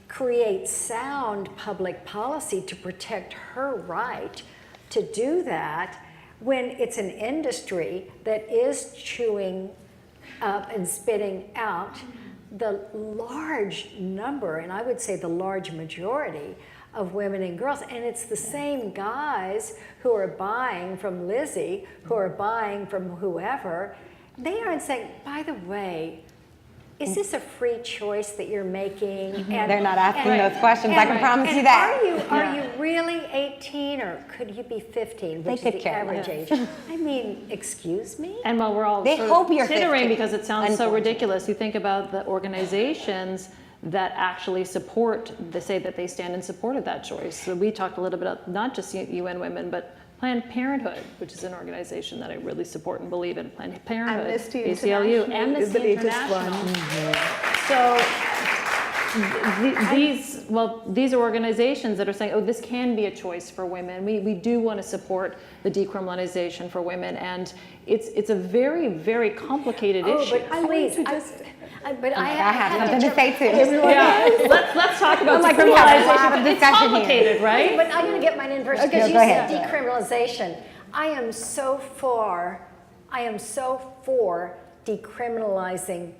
S4: create sound public policy to protect her right to do that when it's an industry that is chewing up and spitting out the large number, and I would say the large majority of women and girls. And it's the same guys who are buying from Lizzie, who are buying from whoever. they aren't saying, by the way, is this a free choice that you're making? And
S5: They're not asking those questions, I can promise you that.
S4: Are you really 18 or could you be 15, which
S5: could
S4: is the
S5: care
S4: average
S5: less.
S4: age? I mean, excuse me?
S3: And while we're all
S5: They
S3: sort
S5: hope
S3: of
S5: you're
S3: tittering
S5: 15,
S3: because it sounds so
S5: unfortunately.
S3: ridiculous, you think about the organizations that actually support, they say that they stand in support of that choice. So we talked a little bit about not just UN Women, but Planned Parenthood, which is an organization that I really support and believe in. Planned Parenthood,
S6: Amnesty
S3: ACLU,
S6: International is the
S3: Amnesty
S6: latest
S3: International.
S6: one.
S3: So these are organizations that are saying, oh, this can be a choice for women. We do want to support the decriminalization for women, and it's a very, very complicated issue.
S4: But please, I
S5: have something to say too.
S3: Yeah, let's talk about
S5: like, we have a lot
S3: decriminalization.
S5: of
S3: It's
S5: discussion here.
S3: complicated, right?
S4: But I'm going to get mine in first
S5: Okay,
S4: because you
S5: go
S4: said
S5: ahead.
S4: decriminalization. I am so for decriminalizing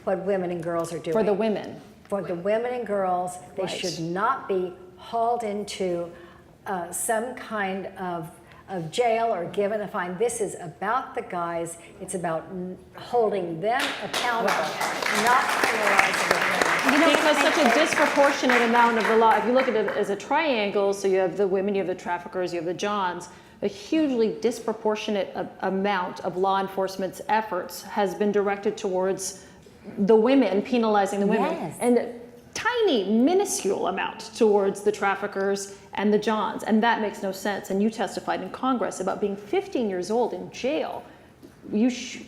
S4: what women and girls are doing.
S3: For the women.
S4: For the women and girls, they
S3: Right.
S4: should not be hauled into some kind of jail or given a fine. This is about the guys. It's about holding them accountable, not criminalizing the women.
S3: Because such a disproportionate amount of the law, if you look at it as a triangle, so you have the women, you have the traffickers, you have the Johns, a hugely disproportionate amount of law enforcement's efforts has been directed towards the women, penalizing the women,
S5: Yes.
S3: and a tiny, minuscule amount towards the traffickers and the Johns, and that makes no sense. And you testified in Congress about being 15 years old in jail.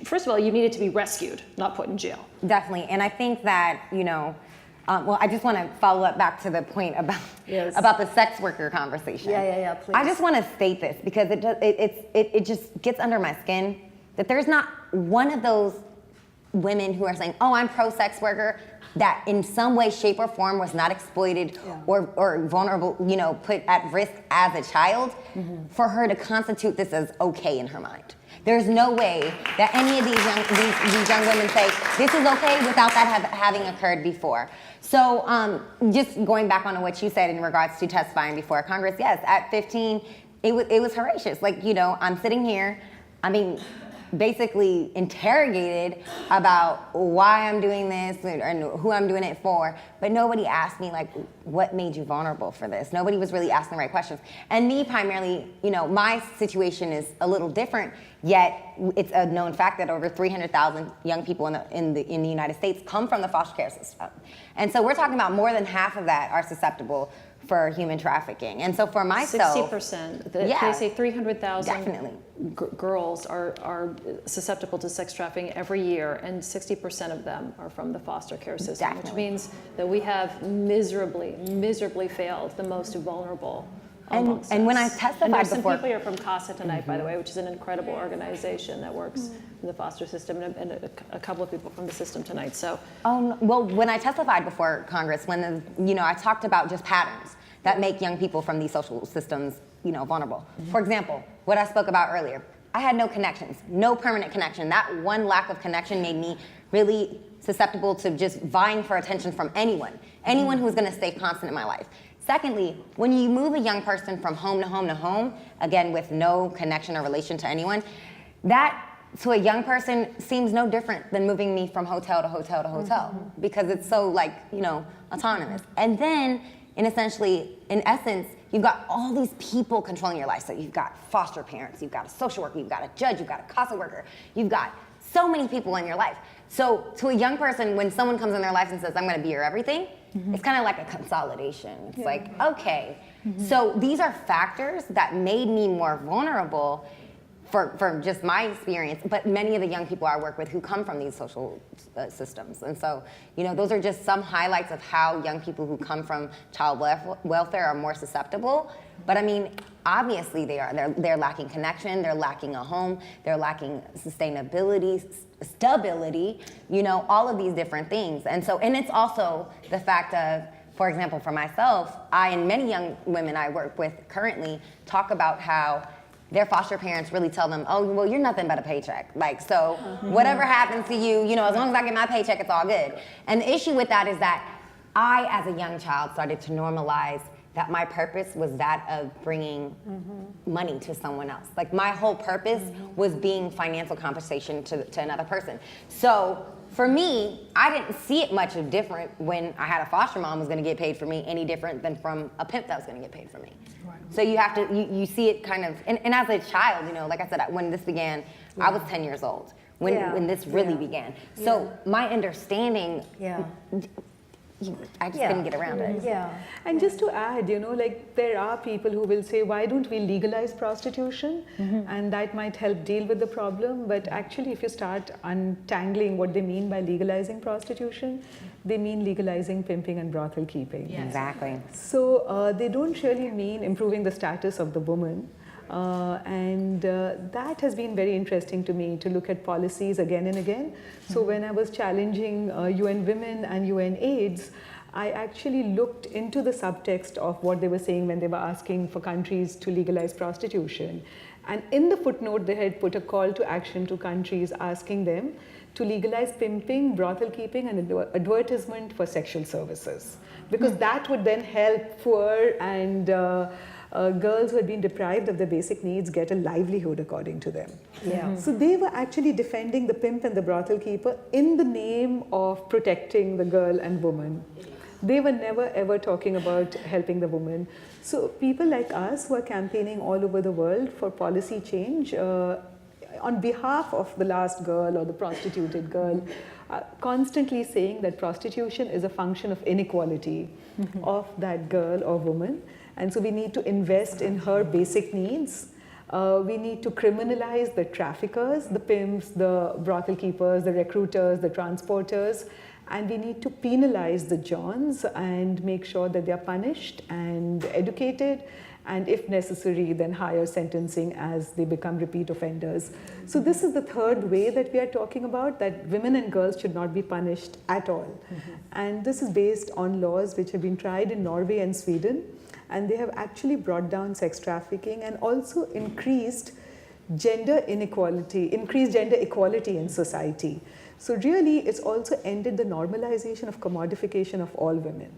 S3: First of all, you needed to be rescued, not put in jail.
S5: Definitely, and I think that, well, I just want to follow up back to the point about
S4: Yes.
S5: about the sex worker conversation.
S4: Yeah, please.
S5: I just want to state this because it just gets under my skin that there's not one of those women who are saying, "Oh, I'm pro-sex worker," that in some way, shape, or form was not exploited or vulnerable, put at risk as a child, for her to constitute this as okay in her mind. There's no way that any of these young women say this is okay without that having occurred before. So just going back on what you said in regards to testifying before Congress, yes, at 15, it was horrendous. I'm sitting here, basically interrogated about why I'm doing this and who I'm doing it for, but nobody asked me what made you vulnerable for this. Nobody was really asking the right questions. And me primarily, my situation is a little different, yet it's a known fact that over 300,000 young people in the United States come from the foster care system. And so we're talking about more than half of that are susceptible for human trafficking. And so for myself,
S3: 60%. They say 300,000
S5: definitely.
S3: Girls are susceptible to sex trafficking every year, and 60% of them are from the foster care system,
S5: Definitely.
S3: which means that we have miserably failed the most vulnerable amongst
S5: And when I
S3: us.
S5: testified
S3: and there's some
S5: before-
S3: people here from CASA tonight, by the way, which is an incredible organization that works in the foster system, and a couple of people from the system tonight. So
S5: Well, when I testified before Congress, when I talked about just patterns that make young people from these social systems, vulnerable. For example, what I spoke about earlier, I had no connections, no permanent connection. That one lack of connection made me really susceptible to just vying for attention from anyone who was going to stay constant in my life. Secondly, when you move a young person from home to home to home, again with no connection or relation to anyone, that to a young person seems no different than moving me from hotel to hotel to hotel, because it's so autonomous. And then in essence, you've got all these people controlling your life. So you've got foster parents, you've got a social worker, you've got a judge, you've got a CASA worker, you've got so many people in your life. So to a young person, when someone comes in their life and says, I'm gonna be your everything, it's kind of like a consolidation. It's okay. So these are factors that made me more vulnerable for just my experience, but many of the young people I work with who come from these social systems. And so, those are just some highlights of how young people who come from child welfare are more susceptible. But obviously they are. They're lacking connection, they're lacking a home, they're lacking sustainability, stability, all of these different things. And it's also the fact of, for example, for myself, I and many young women I work with currently talk about how their foster parents really tell them, oh, well, you're nothing but a paycheck. Whatever happens to you, as long as I get my paycheck, it's all good. And the issue with that is that I, as a young child, started to normalize that my purpose was that of bringing money to someone else. Like my whole purpose was being financial compensation to another person. So for me, I didn't see it much of different when I had a foster mom was gonna get paid for me any different than from a pimp that was gonna get paid for me. Right. So you have to, you see it kind of, and as a child, you know, like I said, when this began, I was 10 years old when this really began. So my understanding, I just couldn't get around it.
S4: Yeah.
S6: And just to add, you know, like there are people who will say, why don't we legalize prostitution? And that might help deal with the problem. But actually, if you start untangling what they mean by legalizing prostitution, they mean legalizing pimping and brothel keeping.
S5: Yes. Exactly.
S6: So they don't really mean improving the status of the woman. That has been very interesting to me to look at policies again and again. So when I was challenging UN Women and UN AIDS, I actually looked into the subtext of what they were saying when they were asking for countries to legalize prostitution. And in the footnote, they had put a call to action to countries asking them to legalize pimping, brothel keeping, and advertisement for sexual services. Because that would then help poor and girls who had been deprived of their basic needs get a livelihood according to them.
S4: Yeah.
S6: So they were actually defending the pimp and the brothel keeper in the name of protecting the girl and woman. They were never ever talking about helping the woman. So people like us who are campaigning all over the world for policy change on behalf of the last girl or the prostituted girl, constantly saying that prostitution is a function of inequality of that girl or woman. And so we need to invest in her basic needs. We need to criminalize the traffickers, the pimps, the brothel keepers, the recruiters, the transporters. And we need to penalize the Johns and make sure that they are punished and educated, and if necessary, then higher sentencing as they become repeat offenders. So this is the third way that we are talking about, that women and girls should not be punished at all. And this is based on laws which have been tried in Norway and Sweden. And they have actually brought down sex trafficking and also increased gender inequality, increased gender equality in society. So really, it's also ended the normalization of commodification of all women.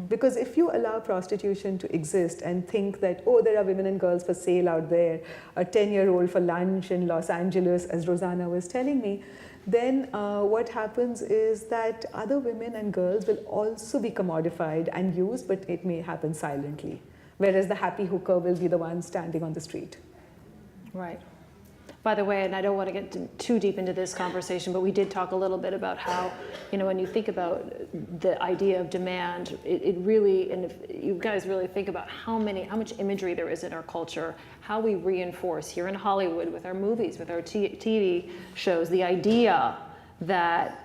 S6: Because if you allow prostitution to exist and think that, oh, there are women and girls for sale out there, a 10-year-old for lunch in Los Angeles, as Rosanna was telling me, then what happens is that other women and girls will also be commodified and used, but it may happen silently. Whereas the happy hooker will be the one standing on the street.
S3: Right. By the way, and I don't want to get too deep into this conversation, but we did talk a little bit about how, you know, when you think about the idea of demand, it really, and if you guys really think about how much imagery there is in our culture, how we reinforce here in Hollywood with our movies, with our TV shows, the idea that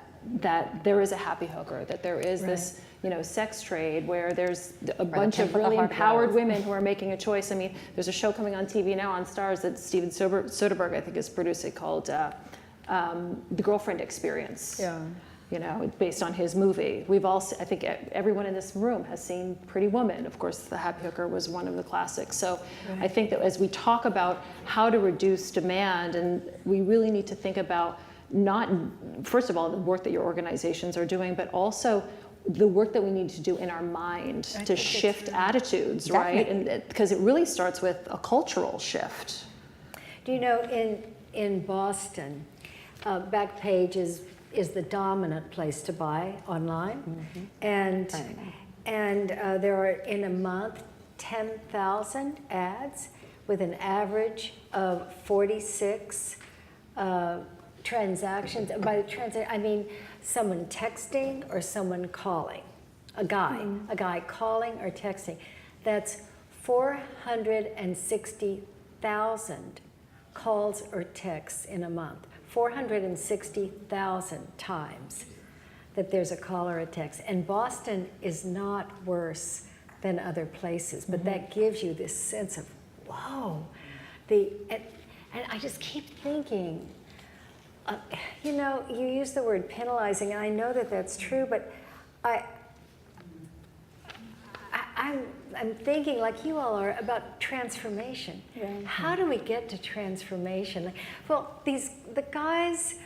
S3: there is a happy hooker, that there is this, you know, sex trade where there's a bunch of really empowered women who are making a choice. I mean, there's a show coming on TV now on Starz that Steven Soderbergh, I think, is producing called The Girlfriend Experience.
S6: Yeah.
S3: You know, based on his movie. We've all, I think everyone in this room has seen Pretty Woman. Of course, The Happy Hooker was one of the classics. So I think that as we talk about how to reduce demand, and we really need to think about not, first of all, the work that your organizations are doing, but also the work that we need to do in our mind to shift attitudes, right? And because it really starts with a cultural shift.
S4: Do you know, in Boston, Backpage is the dominant place to buy online, and there are in a month 10,000 ads with an average of 46 transactions. By transaction, I mean someone texting or someone calling, a guy calling or texting. That's 460,000 calls or texts in a month. 460,000 times that there's a call or a text. And Boston is not worse than other places, but that gives you this sense of, whoa. And I just keep thinking, you know, you use the word penalizing, and I know that that's true, but I'm thinking, like you all are, about transformation. How do we get to transformation? Well, the guys,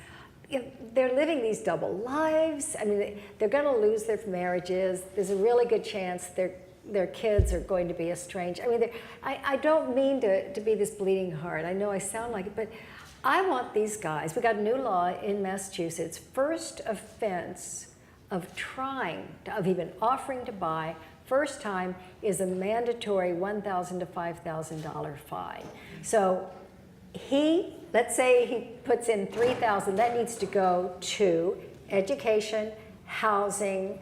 S4: you know, they're living these double lives. I mean, they're going to lose their marriages. There's a really good chance they're their kids are going to be estranged. I mean, I don't mean to be this bleeding heart. I know I sound like it, but I want these guys. We got a new law in Massachusetts. First offense of of even offering to buy, first time is a mandatory $1,000 to $5,000 fine. So let's say he puts in $3,000, that needs to go to education, housing,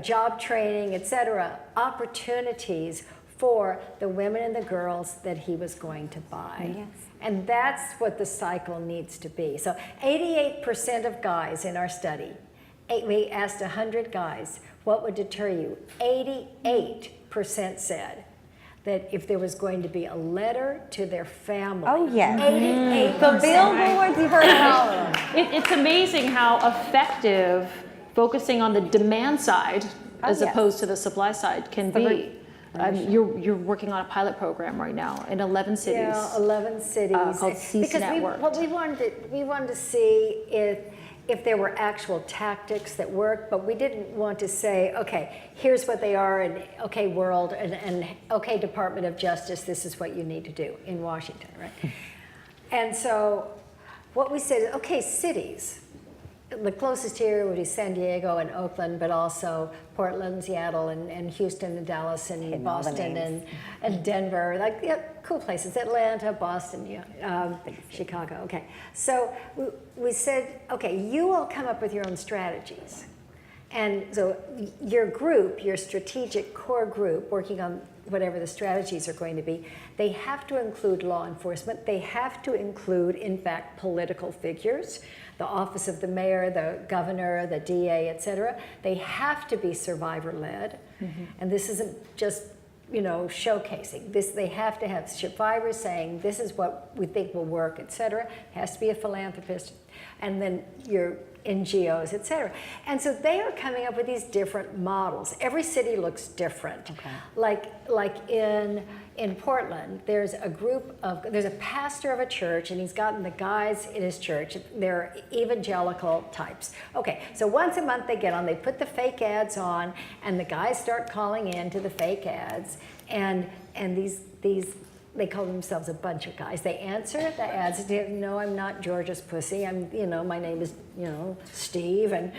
S4: job training, etc., opportunities for the women and the girls that he was going to buy.
S5: Yes.
S4: And that's what the cycle needs to be. So 88% of guys in our study, we asked 100 guys, what would deter you? 88% said that if there was going to be a letter to their family.
S5: Oh, yes.
S4: 88%.
S5: The billboards, you've heard all of them.
S3: It's amazing how effective focusing on the demand side as
S5: yes.
S3: opposed to the supply side can be. You're working on a pilot program right now in 11 cities.
S4: Yeah, 11 cities.
S3: Called Cease
S4: because
S3: Network.
S4: What we wanted to see if there were actual tactics that worked, but we didn't want to say, okay, here's what they are, and okay, world, and okay, Department of Justice, this is what you need to do in Washington, right? And so what we said is, okay, cities. The closest here would be San Diego and Oakland, but also Portland, Seattle, and Houston, and Dallas, and Boston, and Denver, like cool places. Atlanta, Boston, Chicago. Okay, so we said, okay, you all come up with your own strategies, and so your group, your strategic core group, working on whatever the strategies are going to be, they have to include law enforcement. They have to include, in fact, political figures. The office of the mayor, the governor, the DA, et cetera. They have to be survivor-led. Mm-hmm. And this isn't just, showcasing. They have to have survivors saying, this is what we think will work, et cetera. It has to be a philanthropist. And then your NGOs, et cetera. And so they are coming up with these different models. Every city looks different. Okay. Like in Portland, there's a pastor of a church, and he's gotten the guys in his church, they're evangelical types. Okay, so once a month they get on, they put the fake ads on, and the guys start calling in to the fake ads, and these they call themselves a bunch of guys. They answer the ads. No, I'm not Georgia's pussy. My name is, Steve. And,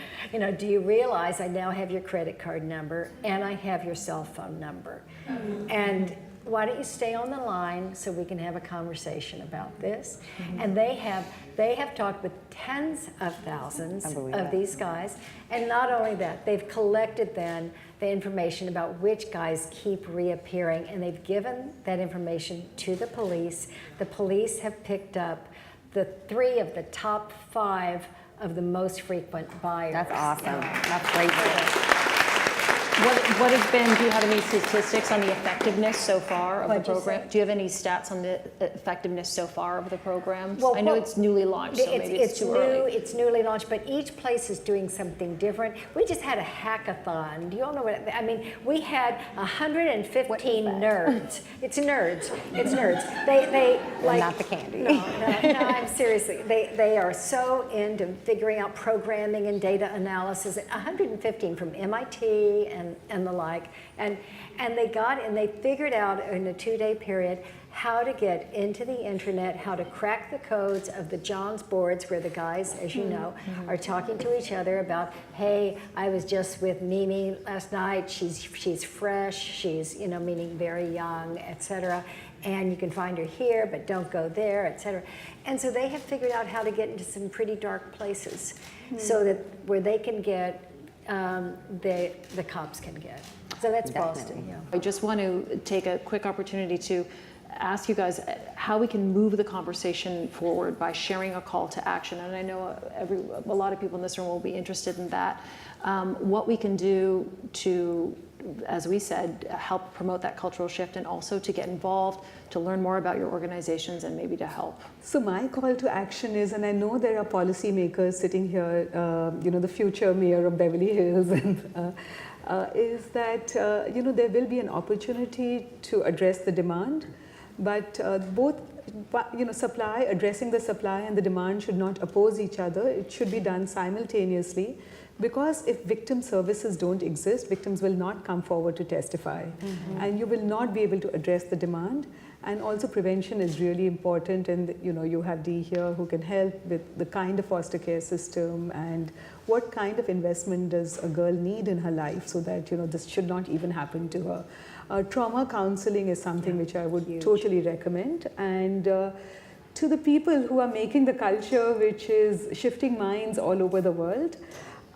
S4: do you realize I now have your credit card number and I have your cell phone number? Mm-hmm. And why don't you stay on the line so we can have a conversation about this? Mm-hmm. And they have talked with tens of thousands of these guys. And not only that, they've collected then the information about which guys keep reappearing, and they've given that information to the police. The police have picked up the 3 of the top 5 of the most frequent buyers.
S5: That's awesome. That's great.
S3: What have been, do you have any statistics on the effectiveness so far of the program? Do you have any stats on the effectiveness so far of the programs? I know it's newly launched, so maybe it's too early.
S4: It's newly launched, but each place is doing something different. We just had a hackathon. Do you all know what, we had 115 nerds. It's nerds. They like.
S5: Not the candy.
S4: No, I'm seriously. They are so into figuring out programming and data analysis. 115 from MIT and the like, and they figured out in a 2-day period how to get into the internet, how to crack the codes of the John's boards where the guys, as you know, are talking to each other about, hey, I was just with Mimi last night, she's fresh, she's, meaning very young, etc. And you can find her here, but don't go there, etc. And so they have figured out how to get into some pretty dark places so that where they can get the cops can get. So that's
S5: Definitely.
S4: Boston. Yeah.
S3: I just want to take a quick opportunity to ask you guys how we can move the conversation forward by sharing a call to action. And I know a lot of people in this room will be interested in that. What we can do to, as we said, help promote that cultural shift, and also to get involved, to learn more about your organizations, and maybe to help.
S6: So my call to action is, and I know there are policymakers sitting here, the future mayor of Beverly Hills, and is that there will be an opportunity to address the demand, but both but, addressing the supply and the demand should not oppose each other. It should be done simultaneously, because if victim services don't exist, victims will not come forward to testify, and you will not be able to address the demand. And also prevention is really important, and you have Dee here who can help with the kind of foster care system and what kind of investment does a girl need in her life so that this should not even happen to her. Trauma counseling is something which I would totally recommend. And to the people who are making the culture which is shifting minds all over the world,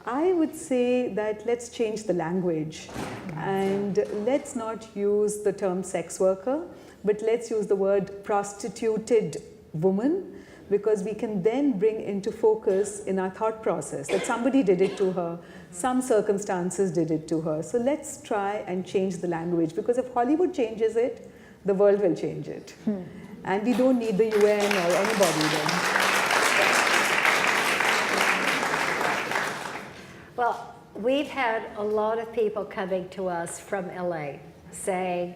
S6: I would say that let's change the language and let's not use the term sex worker, but let's use the word prostituted woman, because we can then bring into focus in our thought process that somebody did it to her, some circumstances did it to her. So let's try and change the language, because if Hollywood changes it, the world will change it. And we don't need the UN or anybody then.
S4: Well, we've had a lot of people coming to us from LA saying,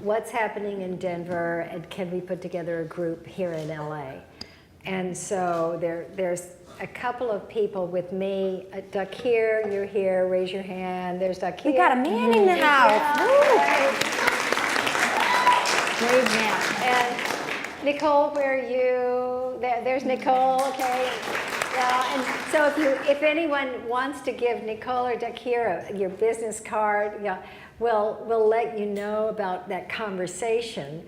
S4: what's happening in Denver, and can we put together a group here in LA? And so there's a couple of people with me. Dakir, you're here, raise your hand. There's Dakir.
S5: We got a man in the house.
S4: Brave man. And Nicole, where are you? There's Nicole, okay. Yeah, and so if anyone wants to give Nicole or Dakir your business card, we'll let you know about that conversation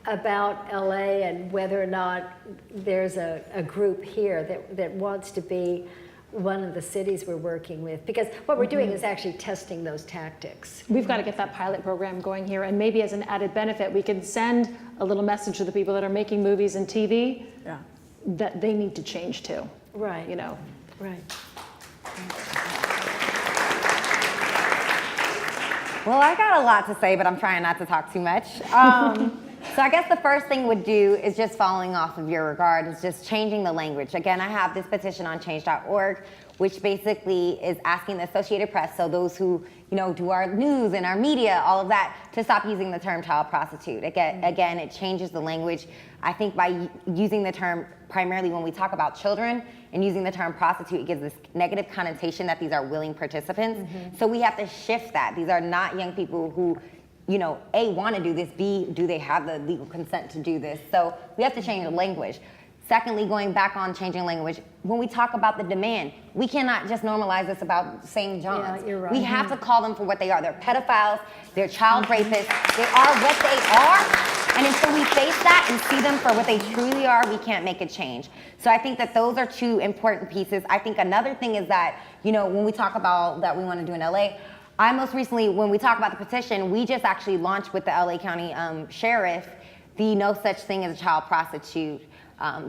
S4: about LA and whether or not there's a group here that wants to be one of the cities we're working with, because what we're doing is actually testing those tactics.
S3: We've got to get that pilot program going here, and maybe as an added benefit, we can send a little message to the people that are making movies and TV that they need to change too.
S4: Right. Right.
S5: Well, I got a lot to say, but I'm trying not to talk too much. So I guess the first thing would do is just following off of your regard is just changing the language. Again, I have this petition on change.org, which basically is asking the Associated Press, so those who do our news and our media, all of that, to stop using the term child prostitute. Again, it changes the language. I think by using the term primarily when we talk about children and using the term prostitute, it gives this negative connotation that these are willing participants. So we have to shift that. These are not young people who A, want to do this, B, do they have the legal consent to do this? So we have to change the language. Secondly, going back on changing language, when we talk about the demand, we cannot just normalize this about St. John's.
S4: Yeah, you're right.
S5: We have to call them for what they are. They're pedophiles, they're child rapists, they are what they are. And until we face that and see them for what they truly are, we can't make a change. So I think that those are two important pieces. I think another thing is that, when we talk about that we want to do in LA, I most recently, when we talk about the petition, we just actually launched with the LA County Sheriff the No Such Thing as a Child Prostitute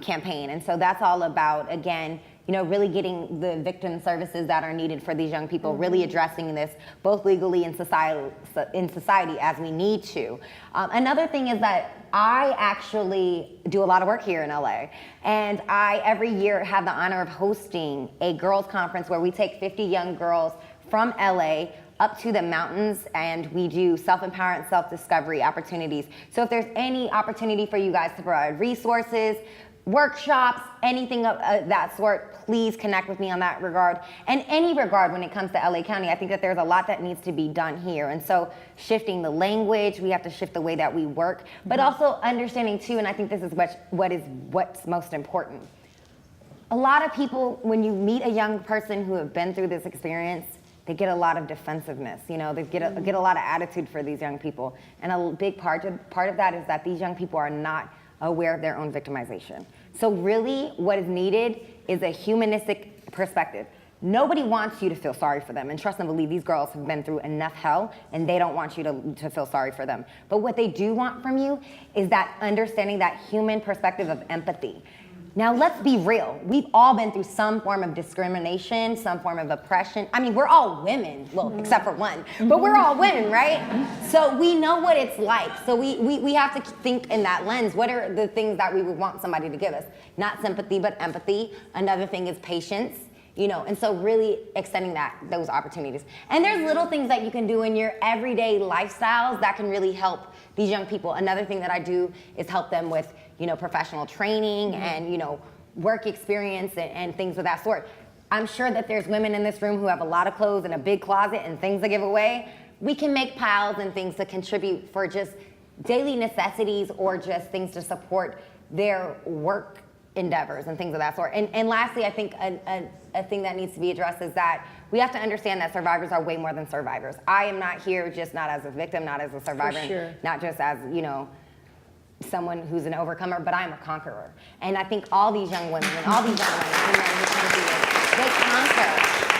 S5: campaign. And so that's all about, again, really getting the victim services that are needed for these young people, really addressing this both legally and in society as we need to. Another thing is that I actually do a lot of work here in LA, and I every year have the honor of hosting a girls conference where we take 50 young girls from LA up to the mountains, and we do self-empowerment, self-discovery opportunities. So if there's any opportunity for you guys to provide resources, workshops, anything of that sort, please connect with me on that regard. And any regard when it comes to LA County, I think that there's a lot that needs to be done here. And so shifting the language, we have to shift the way that we work, but also understanding too, and I think this is what's most important. A lot of people, when you meet a young person who have been through this experience, they get a lot of defensiveness, they get a lot of attitude for these young people. And a big part of that is that these young people are not aware of their own victimization. So really what is needed is a humanistic perspective. Nobody wants you to feel sorry for them, and trust and believe these girls have been through enough hell and they don't want you to feel sorry for them. But what they do want from you is that understanding, that human perspective of empathy. Now, let's be real. We've all been through some form of discrimination, some form of oppression. I mean, we're all women, well, except for one, but we're all women, right? So we know what it's like. So we have to think in that lens. What are the things that we would want somebody to give us? Not sympathy, but empathy. Another thing is patience, and so really extending those opportunities. And there's little things that you can do in your everyday lifestyles that can really help these young people. Another thing that I do is help them with professional training and, work experience and things of that sort. I'm sure that there's women in this room who have a lot of clothes and a big closet and things to give away. We can make piles and things to contribute for just daily necessities or just things to support their work endeavors and things of that sort. And lastly, I think a thing that needs to be addressed is that we have to understand that survivors are way more than survivors. I am not here just not as a victim, not as a survivor,
S4: sure.
S5: not just as, someone who's an overcomer, but I'm a conqueror. And I think all these young women and all these young men who come here, they conquer.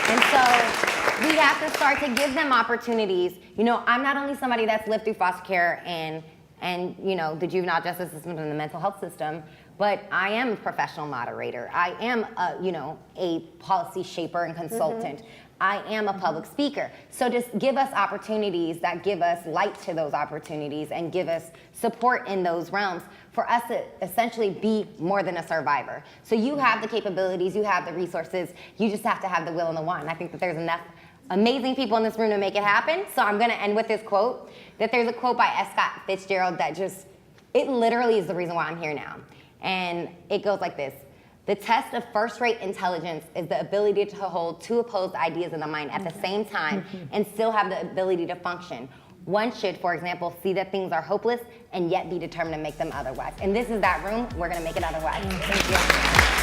S5: And so we have to start to give them opportunities. I'm not only somebody that's lived through foster care and the juvenile justice system and the mental health system, but I am a professional moderator. I am a policy shaper and consultant. I am a public speaker. So just give us opportunities that give us light to those opportunities and give us support in those realms for us to essentially be more than a survivor. So you have the capabilities, you have the resources, you just have to have the will and the want. And I think that there's enough amazing people in this room to make it happen. So I'm gonna end with this quote, that there's a quote by S. Scott Fitzgerald that it literally is the reason why I'm here now. And it goes like this: the test of first-rate intelligence is the ability to hold two opposed ideas in the mind at the same time and still have the ability to function. One should, for example, see that things are hopeless and yet be determined to make them otherwise. And this is that room. We're gonna make it otherwise. Thank you.